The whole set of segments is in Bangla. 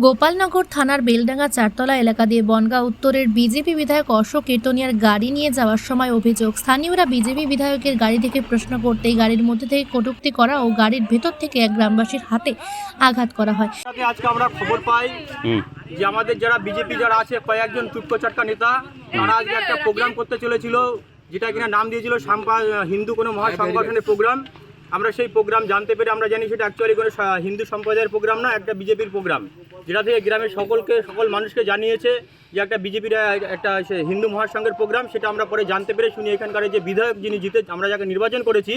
গোপালনগর থানার বেলডাঙ্গা চারতলা এলাকা দিয়ে বনগাঁ উত্তরের বিজেপি বিধায়ক অশোক কীর্তনিয়ার গাড়ি নিয়ে যাওয়ার সময় অভিযোগ, স্থানীয়রা বিজেপি বিধায়কের গাড়ি থেকে প্রশ্ন করতেই গাড়ির মধ্যে থেকে কটূক্তি করা ও গাড়ির ভেতর থেকে এক গ্রামবাসীর হাতে আঘাত করা হয়। আজকে আমরা খবর পাই যে আমাদের যারা বিজেপি যারা আছে কয়েকজন টুটকো চটকা নেতা তারা আজকে একটা প্রোগ্রাম করতে চলেছিল, যেটা কিনা নাম দিয়েছিল হিন্দু কোনো মহাসংগঠনের প্রোগ্রাম। আমরা সেই প্রোগ্রাম জানতে পেরে আমরা জানি সেটা অ্যাকচুয়ালি কোনো হিন্দু সম্প্রদায়ের প্রোগ্রাম না, একটা বিজেপির প্রোগ্রাম, যেটা থেকে গ্রামের সকল মানুষকে জানিয়েছে যে একটা বিজেপির একটা হিন্দু মহাসংঘের প্রোগ্রাম। সেটা আমরা পরে জানতে পেরে শুনি এখানকার যে বিধায়ক যিনি আমরা যাকে নির্বাচন করেছি,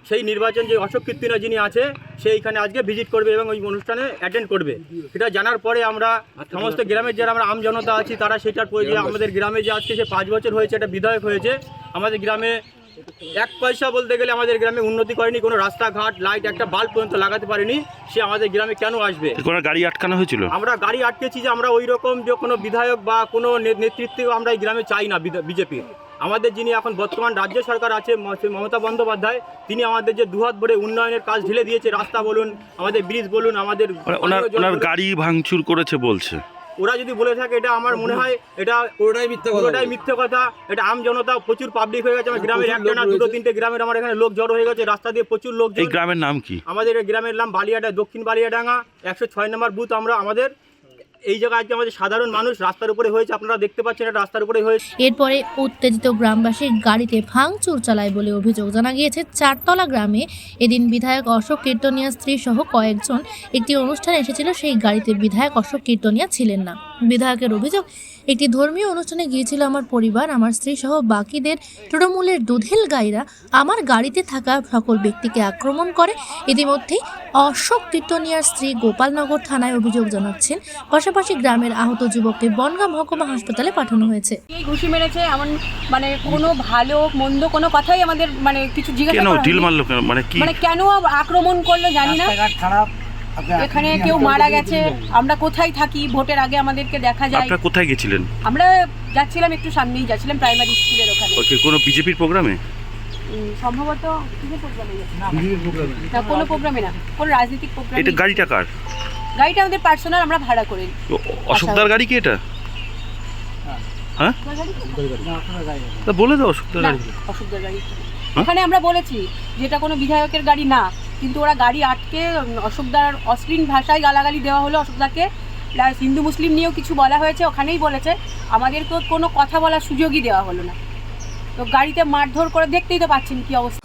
সেই নির্বাচন যে অশোক কীর্তনিয়া যিনি আছে সে এইখানে আজকে ভিজিট করবে এবং ওই অনুষ্ঠানে অ্যাটেন্ড করবে। সেটা জানার পরে আমরা সমস্ত গ্রামের যারা আমরা আমজনতা আছি তারা সেটার যে আমাদের গ্রামে যে আজকে সে 5 বছর হয়েছে একটা বিধায়ক হয়েছে, আমাদের গ্রামে এক পয়সা বলতে গেলে আমাদের গ্রামে উন্নতি করেনি, কোনো রাস্তাঘাট লাইট একটা বাল্ব পর্যন্ত লাগাতে পারেনি। সে আমাদের গ্রামে কেন আসবে? কোনো গাড়ি আটকানো হয়েছিল? আমরা গাড়ি আটকেছি যে আমরা ওই রকম যে কোনো বিধায়ক বা কোনো নেতৃত্ব আমরা এই গ্রামে চাই না। বিজেপি আমাদের যিনি এখন বর্তমান রাজ্য সরকার আছে মমতা বন্দ্যোপাধ্যায়, তিনি আমাদের যে দুহাত ভরে উন্নয়নের কাজ ঢেলে দিয়েছে, রাস্তা বলুন, আমাদের ব্রিজ বলুন, আমাদের ওনার গাড়ি ভাঙচুর করেছে বলছে। ওরা যদি বলে থাকে এটা আমার মনে হয় এটা পুরোটাই মিথ্যে কথা। এটা আম জনতা প্রচুর পাবলিক হয়ে গেছে। আমার গ্রামের একটা না দুটো তিনটে গ্রামের আমার এখানে লোক জড়ো হয়ে গেছে, রাস্তা দিয়ে প্রচুর লোক। এই গ্রামের নাম কি? আমাদের গ্রামের নাম বালিয়াডাঙ্গা, দক্ষিণ বালিয়াডাঙ্গা 106 নম্বর বুথ। আমাদের এই জায়গায় আজকে আমাদের সাধারণ মানুষ রাস্তার উপরে হয়েছে, আপনারা দেখতে পাচ্ছেন এটা রাস্তার উপরে হয়েছে। এরপরে উত্তেজিত গ্রামবাসী গাড়িতে ভাঙচুর চালায় বলে অভিযোগ। জানা গিয়েছে চারতলা গ্রামে এদিন বিধায়ক অশোক কীর্তনিয়ার স্ত্রী সহ কয়েকজন একটি অনুষ্ঠানে এসেছিল, সেই গাড়িতে বিধায়ক অশোক কীর্তনিয়া ছিলেন না। বিধায়কের অভিযোগ, একটি ধর্মীয় অনুষ্ঠানে গিয়েছিল আমার পরিবার, আমার স্ত্রী সহ বাকিদের তৃণমূলের দুধেল গাইরা আমার গাড়িতে থাকা সকল ব্যক্তিকে আক্রমণ করে। ইতিমধ্যেই অশোক কীর্তনিয়ার স্ত্রী গোপালনগর থানায় অভিযোগ জানাচ্ছেন। পাশাপাশি গ্রামের আহত যুবককে বনগাঁ মহকুমা হাসপাতালে পাঠানো হয়েছে। এই ঘুষি মেরেছে এমন মানে কোনো ভালো মন্দ কোনো কথাই আমাদের মানে কিছু জিজ্ঞাসা করা হয়নি। কেন ঢিল মারলো, মানে কেন আক্রমণ করলো জানি না। এখানে কেউ মারা গেছে, আমরা কোথায় থাকি ভোটের আগে আমাদেরকে দেখা যায়। আপনারা কোথায় গেছিলেন? আমরা যাচ্ছিলাম একটু সামনেই, যাচ্ছিলাম প্রাইমারি স্কুলের ওখানে। ওকে, কোনো বিজেপির প্রোগ্রামে? সম্ভবত কিসের প্রোগ্রামে না, কোনো প্রোগ্রামে না, কোনো রাজনৈতিক প্রোগ্রামে। এটা গাড়িটা কার? গাড়িটা আমাদের পার্সোনাল, আমরা ভাড়া করি। অশোকদার গাড়ি কি এটা? হ্যাঁ বলে দাও, অশোকদার গাড়ি। অশোকদার গাড়ি ওখানে আমরা বলেছি যেটা কোনো বিধায়কের গাড়ি না, কিন্তু ওরা গাড়ি আটকে অশোকদার অশ্লীল ভাষায় গালাগালি দেওয়া হলো অশোকদাকে, প্লাস হিন্দু মুসলিম নিয়েও কিছু বলা হয়েছে। ওখানেই বলেছে আমাদেরকে কোনো কথা বলার সুযোগই দেওয়া হলো না। তো গাড়িতে মারধর করে, দেখতেই তো পাচ্ছেন কি অবস্থা।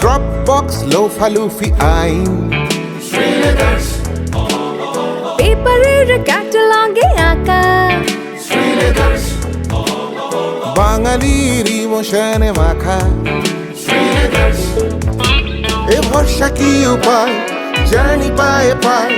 Dropbox লোফা লুফি আইন, পেপারের ক্যাটালগে আঁকা বাঙালির ইমোশনে মাখা। এ ভরসা কি উপায়, জানি পায়ে পায়